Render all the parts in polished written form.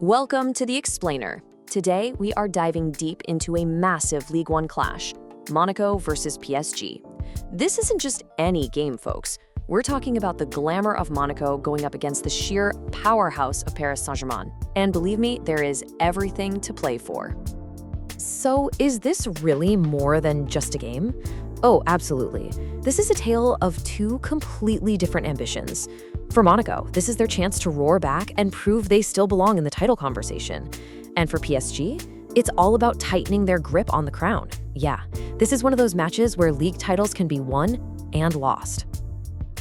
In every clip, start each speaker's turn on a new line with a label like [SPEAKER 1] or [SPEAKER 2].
[SPEAKER 1] Welcome to The Explainer. Today, we are diving deep into a massive Ligue 1 clash, Monaco versus PSG. This isn't just any game, folks. We're talking about the glamour of Monaco going up against the sheer powerhouse of Paris Saint-Germain. And believe me, there is everything to play for. So, is this really more than just a game? Oh, absolutely. This is a tale of two completely different ambitions. For Monaco, this is their chance to roar back and prove they still belong in the title conversation. And for PSG, it's all about tightening their grip on the crown. Yeah, this is one of those matches where league titles can be won and lost.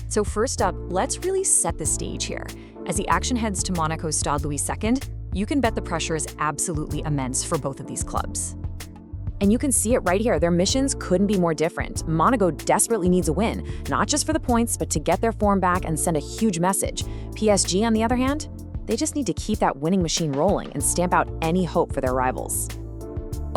[SPEAKER 2] So first up, let's really set the stage here. As the action heads to Monaco's Stade Louis II, you can bet the pressure is absolutely immense for both of these clubs.
[SPEAKER 1] And you can see it right here. Their missions couldn't be more different. Monaco desperately needs a win, not just for the points, but to get their form back and send a huge message. PSG, on the other hand, they just need to keep that winning machine rolling and stamp out any hope for their rivals.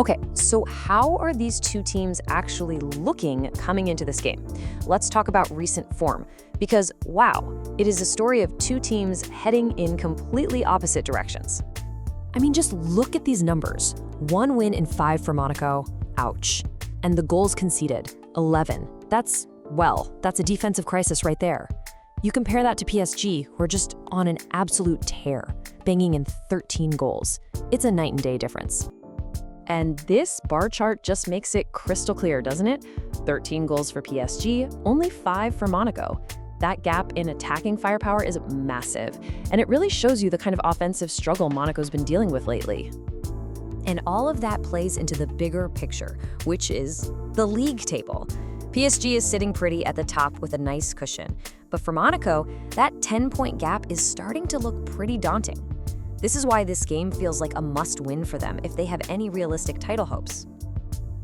[SPEAKER 1] Okay, so how are these two teams actually looking coming into this game? Let's talk about recent form, because wow, it is a story of two teams heading in completely opposite directions. I mean, just look at these numbers. 1 win in 5 for Monaco, ouch. And the goals conceded, 11. That's a defensive crisis right there. You compare that to PSG, who are just on an absolute tear, banging in 13 goals. It's a night and day difference. And this bar chart just makes it crystal clear, doesn't it? 13 goals for PSG, only 5 for Monaco. That gap in attacking firepower is massive, and it really shows you the kind of offensive struggle Monaco's been dealing with lately. And all of that plays into the bigger picture, which is the league table. PSG is sitting pretty at the top with a nice cushion, but for Monaco, that 10-point gap is starting to look pretty daunting. This is why this game feels like a must-win for them if they have any realistic title hopes.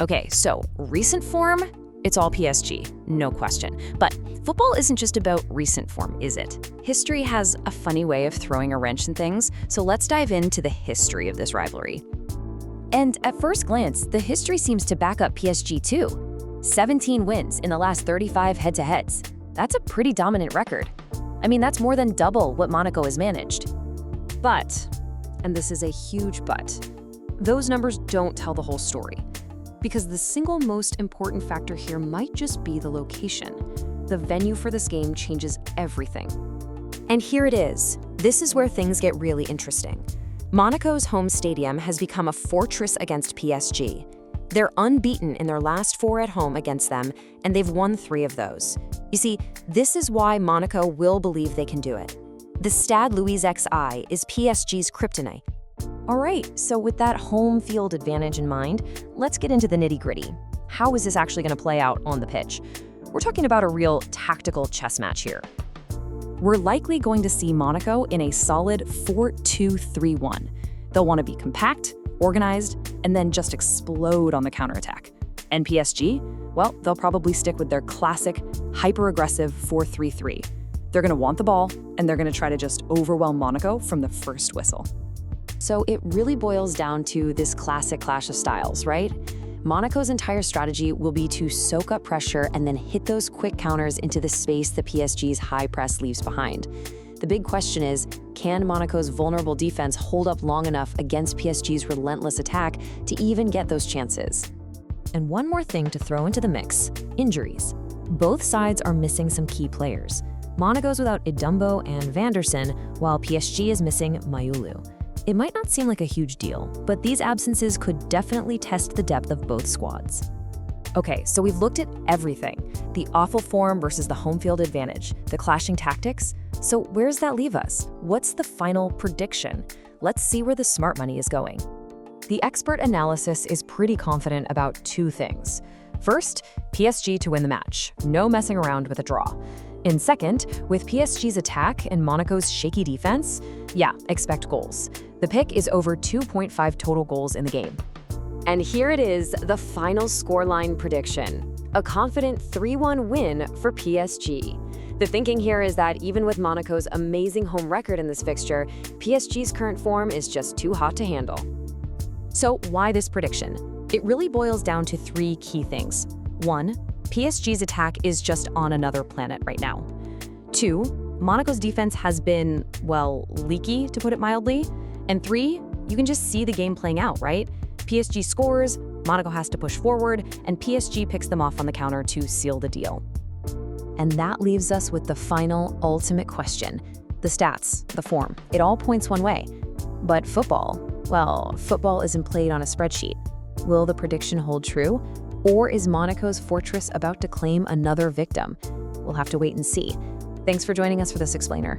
[SPEAKER 1] Okay, so recent form, it's all PSG, no question. But football isn't just about recent form, is it? History has a funny way of throwing a wrench in things, so let's dive into the history of this rivalry. And at first glance, the history seems to back up PSG too. 17 wins in the last 35 head-to-heads. That's a pretty dominant record. I mean, that's more than double what Monaco has managed. But, and this is a huge but, those numbers don't tell the whole story. Because the single most important factor here might just be the location. The venue for this game changes everything. And here it is. This is where things get really interesting. Monaco's home stadium has become a fortress against PSG. They're unbeaten in their last 4 at home against them, and they've won 3 of those. You see, this is why Monaco will believe they can do it. The Stade Louis XI is PSG's kryptonite. All right, so with that home field advantage in mind, let's get into the nitty-gritty. How is this actually going to play out on the pitch? We're talking about a real tactical chess match here. We're likely going to see Monaco in a solid 4-2-3-1. They'll want to be compact, organized, and then just explode on the counterattack. And PSG, well, they'll probably stick with their classic, hyper-aggressive 4-3-3. They're going to want the ball, and they're going to try to just overwhelm Monaco from the first whistle. So it really boils down to this classic clash of styles, right? Monaco's entire strategy will be to soak up pressure and then hit those quick counters into the space that PSG's high press leaves behind. The big question is, can Monaco's vulnerable defense hold up long enough against PSG's relentless attack to even get those chances? And one more thing to throw into the mix, injuries. Both sides are missing some key players. Monaco's without Idumbo and Vanderson, while PSG is missing Mayulu. It might not seem like a huge deal, but these absences could definitely test the depth of both squads. Okay, so we've looked at everything. The awful form versus the home field advantage, the clashing tactics. So where does that leave us? What's the final prediction? Let's see where the smart money is going. The expert analysis is pretty confident about 2 things. First, PSG to win the match. No messing around with a draw. And second, with PSG's attack and Monaco's shaky defense, yeah, expect goals. The pick is over 2.5 total goals in the game. And here it is, the final scoreline prediction. A confident 3-1 win for PSG. The thinking here is that even with Monaco's amazing home record in this fixture, PSG's current form is just too hot to handle. So why this prediction? It really boils down to 3 key things. 1, PSG's attack is just on another planet right now. 2, Monaco's defense has been, well, leaky, to put it mildly. And 3, you can just see the game playing out, right? PSG scores, Monaco has to push forward, and PSG picks them off on the counter to seal the deal. And that leaves us with the final, ultimate question. The stats, the form, it all points one way. But football, well, football isn't played on a spreadsheet. Will the prediction hold true? Or is Monaco's fortress about to claim another victim? We'll have to wait and see. Thanks for joining us for this explainer.